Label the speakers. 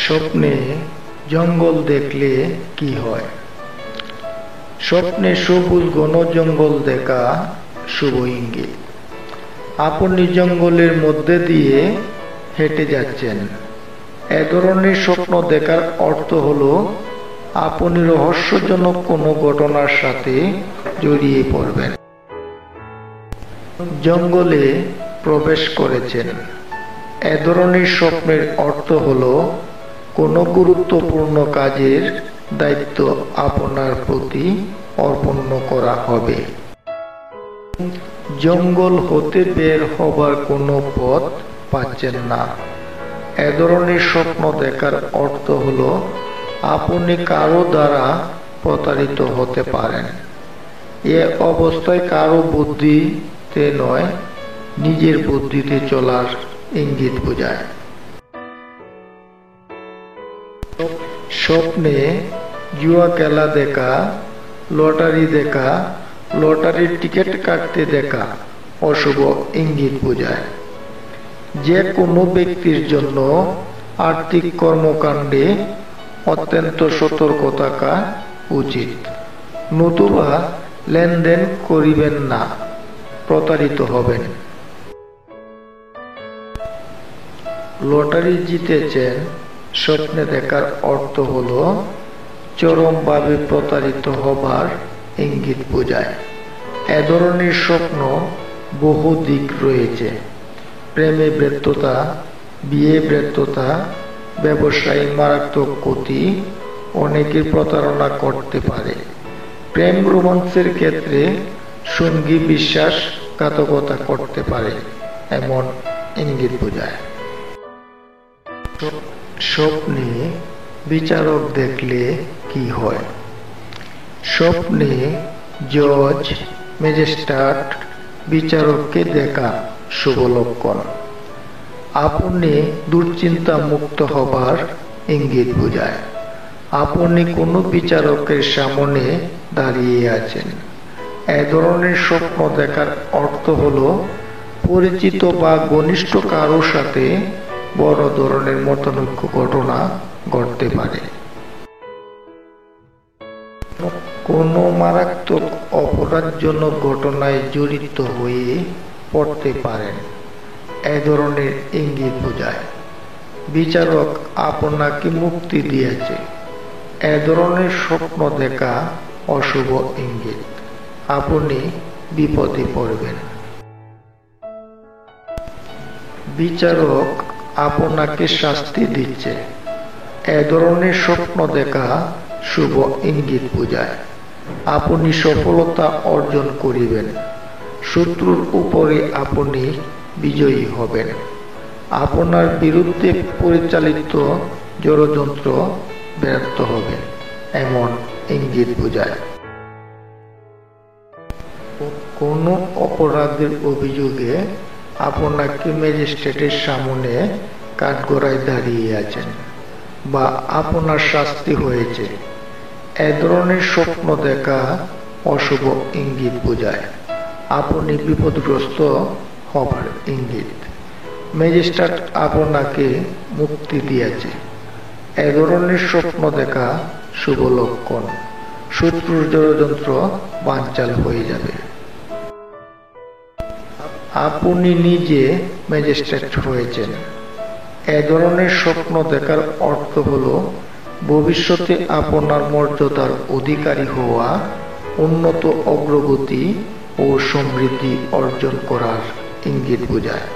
Speaker 1: স্বপ্নে জঙ্গল দেখলে কি হয়? স্বপ্নে সবুজ ঘন জঙ্গল দেখা শুভ ইঙ্গিত। আপনি জঙ্গলের মধ্যে দিয়ে হেঁটে যাচ্ছেন। এ ধরনের স্বপ্ন দেখার অর্থ হলো আপনি রহস্যজনক কোনো ঘটনার সাথে জড়িয়ে পড়বেন। জঙ্গলে প্রবেশ করেছেন। এ ধরনের স্বপ্নের অর্থ হলো কোনো গুরুত্বপূর্ণ কাজের দায়িত্ব আপনার প্রতি অর্পণ করা হবে। জঙ্গল হতে বের হবার কোনো পথ পাচ্ছেন না। এ ধরনের স্বপ্ন দেখার অর্থ হলো আপনি কারো দ্বারা প্রতারিত হতে পারেন। এ অবস্থায় কারো বুদ্ধিতে নয়, নিজের বুদ্ধিতে চলার ইঙ্গিত বোঝায়। স্বপ্নে জুয়া খেলা দেখা, লটারি দেখা, লটারির টিকিট কাটতে দেখা অশুভ ইঙ্গিত বোঝায়। যে কোনো ব্যক্তির জন্য আর্থিক কর্মকাণ্ডে অত্যন্ত সতর্ক থাকা উচিত, নতুবা লেনদেন করিবেন না, প্রতারিত হবেন। লটারি জিতেছেন স্বপ্নে দেখার অর্থ হলো চরমভাবে প্রতারিত হবার ইঙ্গিত বোঝায়। এ ধরনের স্বপ্ন বহু দিক রয়েছে। প্রেমে ব্যর্থতা, বিয়ে ব্যর্থতা, ব্যবসায়ী মারাত্মক ক্ষতি, অনেকের প্রতারণা করতে পারে। প্রেম রোমান্সের ক্ষেত্রে সঙ্গী বিশ্বাসঘাতকতা করতে পারে, এমন ইঙ্গিত বোঝায়। স্বপ্নে বিচারক দেখলে কি হয়? স্বপ্নে জজ, ম্যাজিস্ট্রেট, বিচারককে দেখা শুভ লক্ষণ। আপনি দুশ্চিন্তা মুক্ত হবার ইঙ্গিত বোঝায়। আপনি কোনো বিচারকের সামনে দাঁড়িয়ে আছেন। এ ধরনের স্বপ্ন দেখার অর্থ হলো পরিচিত বা ঘনিষ্ঠ কারো সাথে বড় ধরনের মতানৈক্য ঘটনা ঘটতে পারে। কোনো মারাত্মক অপরাধজনক ঘটনায় জড়িত হয়ে পড়তে পারেন, এ ধরনের ইঙ্গিত বোঝায়। বিচারক আপনাকে মুক্তি দিয়েছে, এ ধরনের স্বপ্ন দেখা অশুভ ইঙ্গিত, আপনি বিপদে পড়বেন। বিচারক আপনাকে শাস্তি দিচ্ছে, এ ধরনের স্বপ্ন দেখা শুভ ইঙ্গিত বোঝায়। আপনি সফলতা অর্জন করিবেন, শত্রুর উপরে আপনি বিজয়ী হবেন। আপনার বিরুদ্ধে পরিচালিত ষড়যন্ত্র ব্যর্থ হবে, এমন ইঙ্গিত বোঝায়। কোনো অপরাধের অভিযোগে আপনাকে ম্যাজিস্ট্রেটের সামনে কাঠগড়ায় দাঁড়িয়ে আছেন বা আপনার শাস্তি হয়েছে, এ ধরনের স্বপ্ন দেখা অশুভ ইঙ্গিত বোঝায়। আপনি বিপদগ্রস্ত হবার ইঙ্গিত। ম্যাজিস্ট্রেট আপনাকে মুক্তি দিয়েছে, এ ধরনের স্বপ্ন দেখা শুভ লক্ষণ। শত্রুর ষড়যন্ত্র বানচাল হয়ে যাবে। আপনি নিজে ম্যাজিস্ট্রেট হয়েছেন, এ ধরনের স্বপ্ন দেখার অর্থ হলো ভবিষ্যতে আপনার মর্যাদার অধিকারী হওয়া, উন্নত অগ্রগতি ও সমৃদ্ধি অর্জন করার ইঙ্গিত বোঝায়।